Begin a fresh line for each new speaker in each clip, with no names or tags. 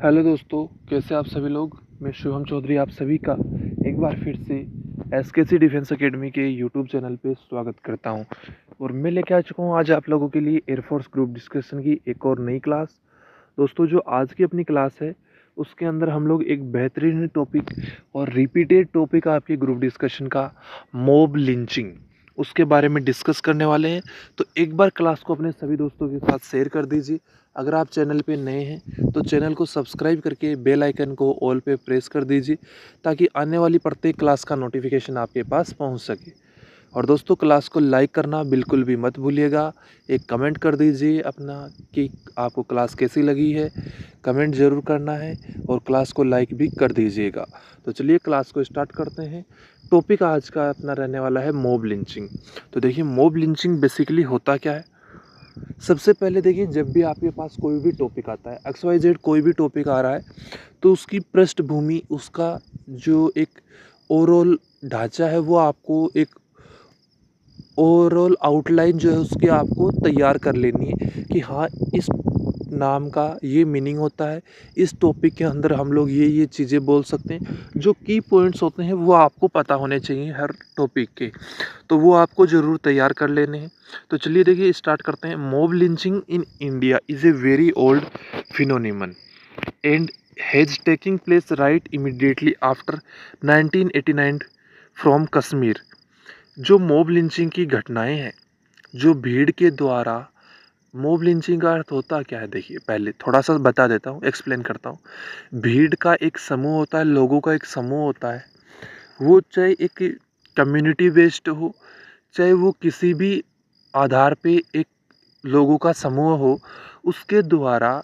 Hello दोस्तों, कैसे आप सभी लोग। मैं शुभम चौधरी आप सभी का एक बार फिर से एसकेसी डिफेंस एकेडमी के यूट्यूब चैनल पे स्वागत करता हूं। और मैं लेके आ चुका हूं आज आप लोगों के लिए एयरफोर्स ग्रुप डिस्कशन की एक और नई क्लास। दोस्तों, जो आज की अपनी क्लास है उसके अंदर हम लोग एक बेहतरीन टॉपिक और रिपीटेड टॉपिक आपके ग्रुप डिस्कशन का मॉब लिंचिंग उसके बारे में डिस्कस करने वाले हैं। तो एक बार क्लास को अपने सभी दोस्तों के साथ शेयर कर दीजिए। अगर आप चैनल पे नए हैं तो चैनल को सब्सक्राइब करके बेल आइकन को ऑल पे प्रेस कर दीजिए ताकि आने वाली प्रत्येक क्लास का नोटिफिकेशन आपके पास पहुंच सके। और दोस्तों, क्लास को लाइक करना बिल्कुल भी मत भूलिएगा। एक कमेंट कर दीजिए अपना कि आपको क्लास कैसी लगी है, कमेंट ज़रूर करना है और क्लास को लाइक भी कर दीजिएगा। तो चलिए क्लास को स्टार्ट करते हैं। टॉपिक आज का अपना रहने वाला है मॉब लिंचिंग। तो देखिए, मॉब लिंचिंग बेसिकली होता क्या है। सबसे पहले देखिए, जब भी आपके पास कोई भी टॉपिक आता है, XYZ कोई भी टॉपिक आ रहा है, तो उसकी पृष्ठभूमि, उसका जो एक ओवरऑल ढांचा है वो आपको एक ओवरऑल आउटलाइन जो है उसकी आपको तैयार कर लेनी है कि हाँ, इस नाम का ये मीनिंग होता है, इस टॉपिक के अंदर हम लोग ये चीज़ें बोल सकते हैं। जो की पॉइंट्स होते हैं वो आपको पता होने चाहिए हर टॉपिक के, तो वो आपको ज़रूर तैयार कर लेने हैं। तो चलिए देखिए स्टार्ट करते हैं। Mob lynching in India is a very old phenomenon and has taking place right immediately after 1989 from Kashmir. जो मॉब लिंचिंग की घटनाएं हैं, जो भीड़ के द्वारा, मॉब लिंचिंग का अर्थ होता क्या है। देखिए, पहले थोड़ा सा बता देता हूँ, एक्सप्लेन करता हूँ। भीड़ का एक समूह होता है, लोगों का एक समूह होता है। वो चाहे एक कम्युनिटी बेस्ड हो, चाहे वो किसी भी आधार पे एक लोगों का समूह हो, उसके द्वारा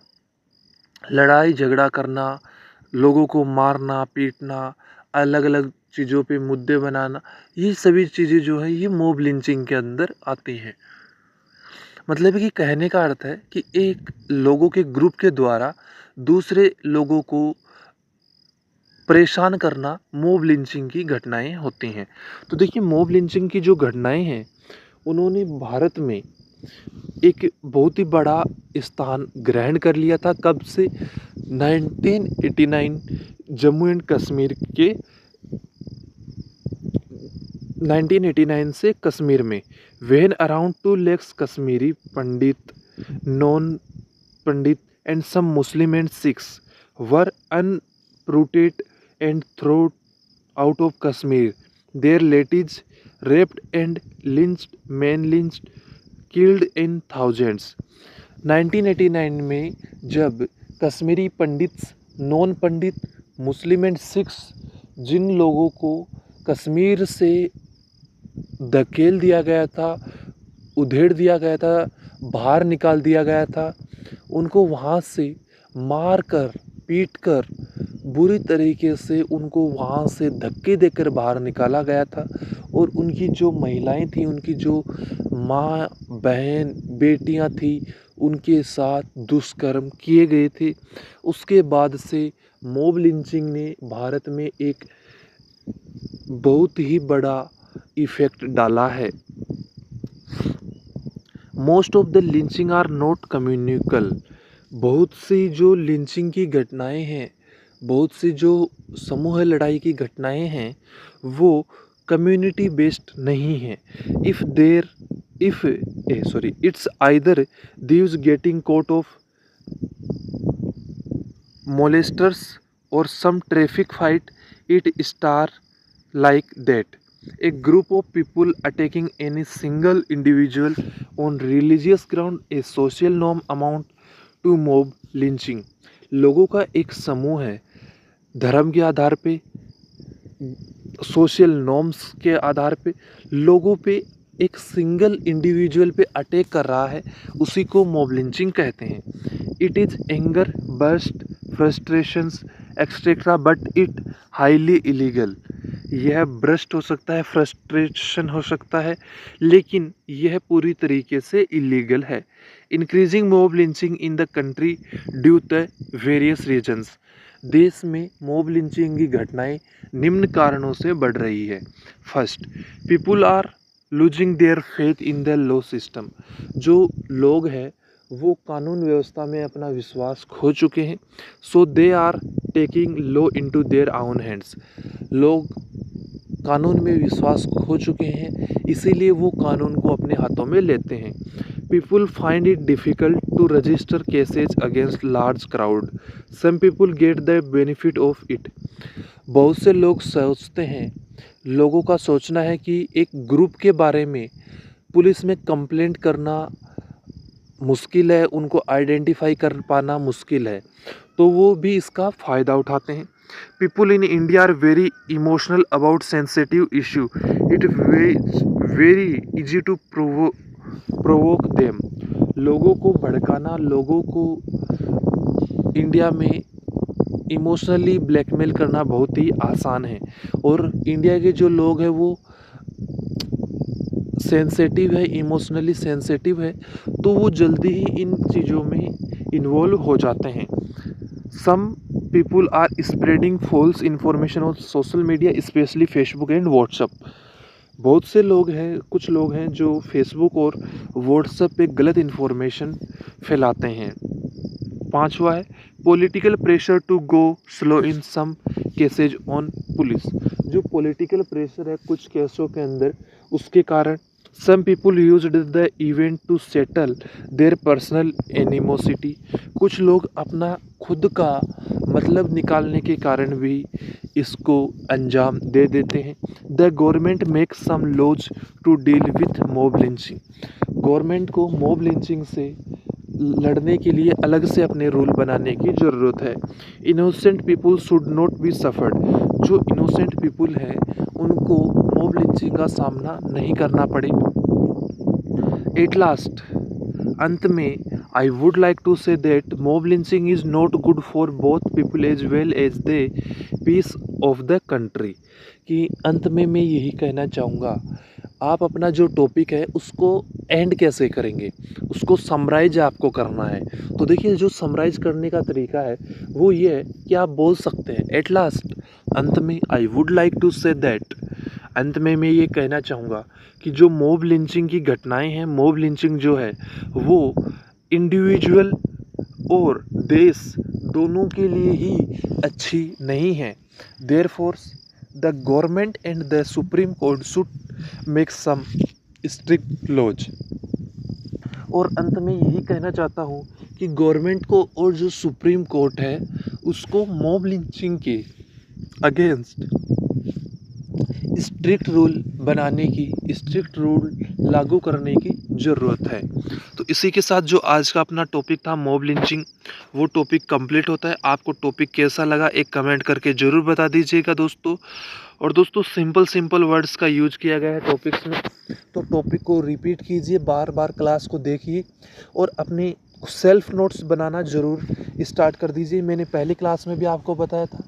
लड़ाई झगड़ा करना, लोगों को मारना पीटना, अलग अलग चीज़ों पे मुद्दे बनाना, ये सभी चीज़ें जो है ये मॉब लिंचिंग के अंदर आती हैं। मतलब है कि कहने का अर्थ है कि एक लोगों के ग्रुप के द्वारा दूसरे लोगों को परेशान करना मॉब लिंचिंग की घटनाएं होती हैं। तो देखिए, मॉब लिंचिंग की जो घटनाएं हैं उन्होंने भारत में एक बहुत ही बड़ा स्थान ग्रहण कर लिया था। कब से? 1989 जम्मू एंड कश्मीर के 1989 से कश्मीर में when around 2 lakhs Kashmiri Pandit, non-Pandit and some Muslim and Sikhs were uprooted and thrown out of Kashmir. Their relatives raped and lynched, men lynched, killed in thousands. 1989 में जब Kashmiri Pandit, non Pandit, Muslim and Sikhs, जिन लोगों को कश्मीर से धकेल दिया गया था, उधेड़ दिया गया था, बाहर निकाल दिया गया था, उनको वहाँ से मार कर पीट कर बुरी तरीके से उनको वहाँ से धक्के देकर बाहर निकाला गया था। और उनकी जो महिलाएं थी, उनकी जो माँ बहन बेटियां थी, उनके साथ दुष्कर्म किए गए थे। उसके बाद से मॉब लिंचिंग ने भारत में एक बहुत ही बड़ा इफेक्ट डाला है। Most of the lynching are not communal. बहुत सी जो लिंचिंग की घटनाएं हैं, बहुत सी जो समूह लड़ाई की घटनाएं हैं, वो कम्युनिटी बेस्ड नहीं हैं। It's either these getting coat of molesters or some traffic fight. It star like that. A group of people attacking any single individual on religious ground, a social norm amount to mob lynching. लोगों का एक समूह है, धर्म के आधार पे, social norms के आधार पे लोगों पे एक सिंगल इंडिविजुअल पे अटैक कर रहा है, उसी को मॉब लिंचिंग कहते हैं। It is anger, burst, frustrations etcetera, but it highly illegal. यह ब्रस्ट हो सकता है, फ्रस्ट्रेशन हो सकता है, लेकिन यह पूरी तरीके से इलीगल है। Increasing mob lynching in the country due the various reasons. देश में मॉब लिंचिंग की घटनाएं निम्न कारणों से बढ़ रही है। First, people are losing their faith in the law system. जो लोग हैं वो कानून व्यवस्था में अपना विश्वास खो चुके हैं। So they are taking law into their own hands. लोग कानून में विश्वास खो चुके हैं, इसीलिए वो कानून को अपने हाथों में लेते हैं। People find it difficult to register cases against large crowd. Some people get the benefit of it. बहुत से लोग सोचते हैं, लोगों का सोचना है कि एक ग्रुप के बारे में पुलिस में कंप्लेंट करना मुश्किल है, उनको आइडेंटिफाई कर पाना मुश्किल है, तो वो भी इसका फ़ायदा उठाते हैं। People in India are very emotional about sensitive issue. It very easy to provoke them. लोगों को भड़काना, लोगों को इंडिया में इमोशनली ब्लैकमेल करना बहुत ही आसान है। और इंडिया के जो लोग हैं वो सेंसिटिव है, इमोशनली सेंसिटिव है, तो वो जल्दी ही इन चीज़ों में इन्वॉल्व हो जाते हैं। Some people are spreading false information on social media, specially Facebook and WhatsApp. बहुत से लोग हैं, कुछ लोग हैं जो फेसबुक और व्हाट्सएप पे गलत इन्फॉर्मेशन फैलाते हैं। पांचवा है political pressure to go slow in some cases on police. जो पॉलिटिकल प्रेशर है कुछ केसों के अंदर, उसके कारण some people used the event to settle their personal animosity. कुछ लोग अपना खुद का मतलब निकालने के कारण भी इसको अंजाम दे देते हैं। The government makes some laws to deal with mob lynching. Government को मॉब लिंचिंग से लड़ने के लिए अलग से अपने रूल बनाने की ज़रूरत है। Innocent people should not be suffered. जो इनोसेंट पीपल हैं उनको मॉब लिंचिंग का सामना नहीं करना पड़े। एट लास्ट, अंत में I would like to say that mob lynching is not good for both people as well as the peace of the country. कि अंत में मैं यही कहना चाहूँगा, आप अपना जो टॉपिक है उसको एंड कैसे करेंगे, उसको समराइज आपको करना है। तो देखिए, जो समराइज करने का तरीका है वो ये है कि आप बोल सकते हैं एट लास्ट, अंत में, I would like to say that, अंत में मैं ये कहना चाहूँगा कि जो मॉब लिंचिंग की घटनाएं हैं, मॉब लिंचिंग जो है वो इंडिविजुअल और देश दोनों के लिए ही अच्छी नहीं है। Therefore the government and the Supreme Court should make some strict laws. और अंत में यही कहना चाहता हूँ कि गवर्नमेंट को और जो सुप्रीम कोर्ट है उसको मॉब लिंचिंग के अगेंस्ट स्ट्रिक्ट रूल बनाने की, स्ट्रिक्ट रूल लागू करने की ज़रूरत है। तो इसी के साथ जो आज का अपना टॉपिक था मॉब लिंचिंग, वो टॉपिक कंप्लीट होता है। आपको टॉपिक कैसा लगा एक कमेंट करके ज़रूर बता दीजिएगा दोस्तों। और दोस्तों, सिंपल वर्ड्स का यूज किया गया है टॉपिक्स में, तो टॉपिक को रिपीट कीजिए, बार बार क्लास को देखिए और अपने सेल्फ नोट्स बनाना ज़रूर स्टार्ट कर दीजिए। मैंने पहली क्लास में भी आपको बताया था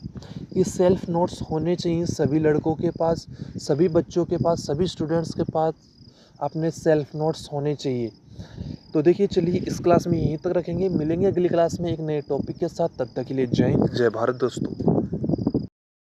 कि सेल्फ नोट्स होने चाहिए सभी लड़कों के पास, सभी बच्चों के पास, सभी स्टूडेंट्स के पास अपने सेल्फ नोट्स होने चाहिए। तो देखिए, चलिए इस क्लास में यहीं तक रखेंगे, मिलेंगे अगली क्लास में एक नए टॉपिक के साथ। तब तक के लिए जय हिंद, जय भारत दोस्तों।